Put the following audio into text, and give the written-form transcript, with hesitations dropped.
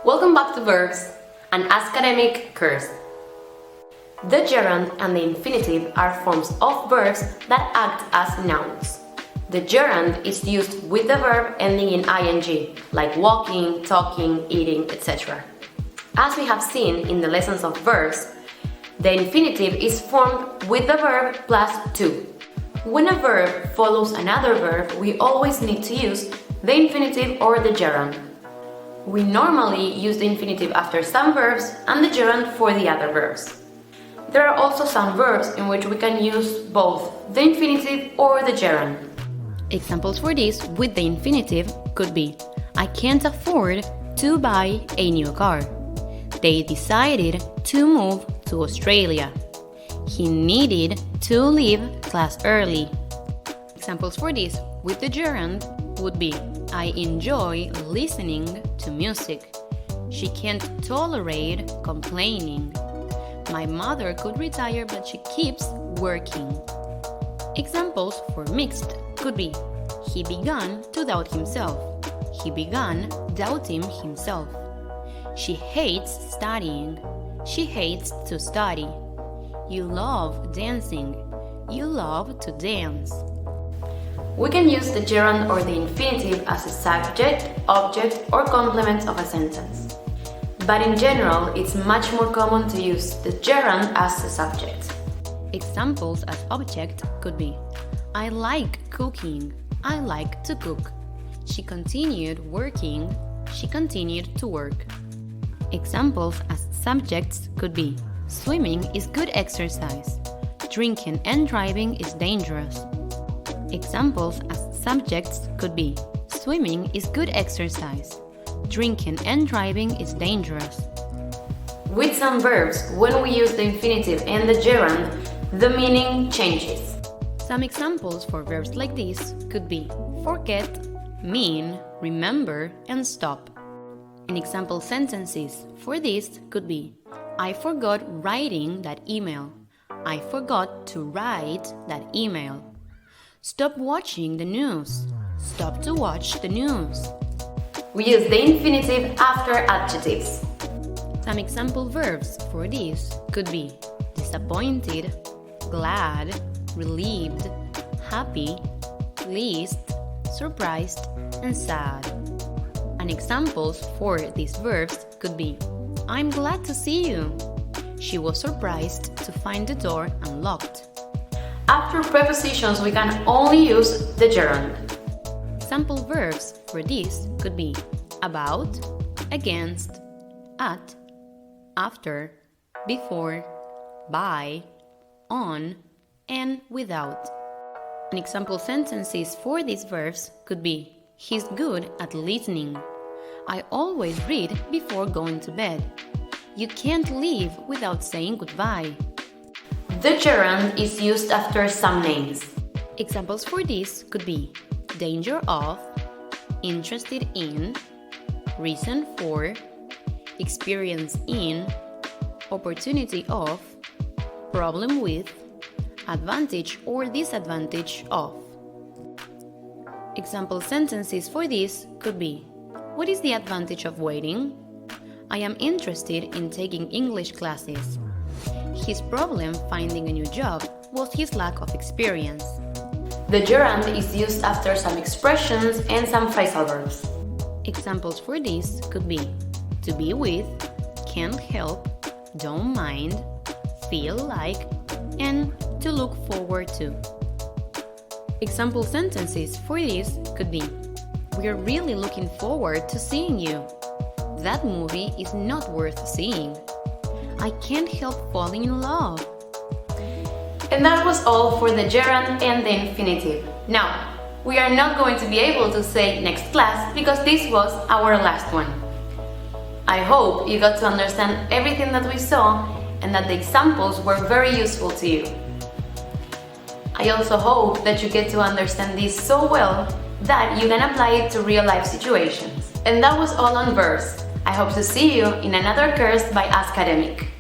Welcome back to Verbs, an academic course. The gerund and the infinitive are forms of verbs that act as nouns. The gerund is used with the verb ending in ing, like walking, talking, eating, etc. As we have seen in the lessons of verbs, the infinitive is formed with the verb plus to. When a verb follows another verb, we always need to use the infinitive or the gerund. We normally use the infinitive after some verbs and the gerund for the other verbs. There are also some verbs in which we can use both the infinitive or the gerund. Examples for this with the infinitive could be: I can't afford to buy a new car. They decided to move to Australia. He needed to leave class early. Examples for this with the gerund would be: I enjoy listening to music. She can't tolerate complaining. My mother could retire, but she keeps working. Examples for mixed could be: he began to doubt himself. He began doubting himself. She hates studying. She hates to study. You love dancing. You love to dance. We can use the gerund or the infinitive as a subject, object, or complement of a sentence. But in general, it's much more common to use the gerund as a subject. Examples as object could be: I like cooking. I like to cook. She continued working. She continued to work. Examples as subjects could be: swimming is good exercise. Drinking and driving is dangerous. Examples as subjects could be: swimming is good exercise. Drinking and driving is dangerous. With some verbs, when we use the infinitive and the gerund, the meaning changes. Some examples for verbs like this could be forget, mean, remember, and stop. And example sentences for this could be: I forgot writing that email. I forgot to write that email. Stop watching the news. Stop to watch the news. We use the infinitive after adjectives. Some example verbs for this could be disappointed, glad, relieved, happy, pleased, surprised, and sad. And examples for these verbs could be: I'm glad to see you. She was surprised to find the door unlocked. After prepositions, we can only use the gerund. Sample verbs for this could be about, against, at, after, before, by, on, and without. And example sentences for these verbs could be: he's good at listening. I always read before going to bed. You can't leave without saying goodbye. The gerund is used after some names. Examples for this could be danger of, interested in, reason for, experience in, opportunity of, problem with, advantage or disadvantage of. Example sentences for this could be: what is the advantage of waiting? I am interested in taking English classes. His problem finding a new job was his lack of experience. The gerund is used after some expressions and some phrasal verbs. Examples for this could be: to be with, can't help, don't mind, feel like, and to look forward to. Example sentences for this could be: we're really looking forward to seeing you. That movie is not worth seeing. I can't help falling in love. And that was all for the gerund and the infinitive. Now, we are not going to be able to say next class because this was our last one. I hope you got to understand everything that we saw and that the examples were very useful to you. I also hope that you get to understand this so well that you can apply it to real-life situations. And that was all on verbs. I hope to see you in another course by Academic.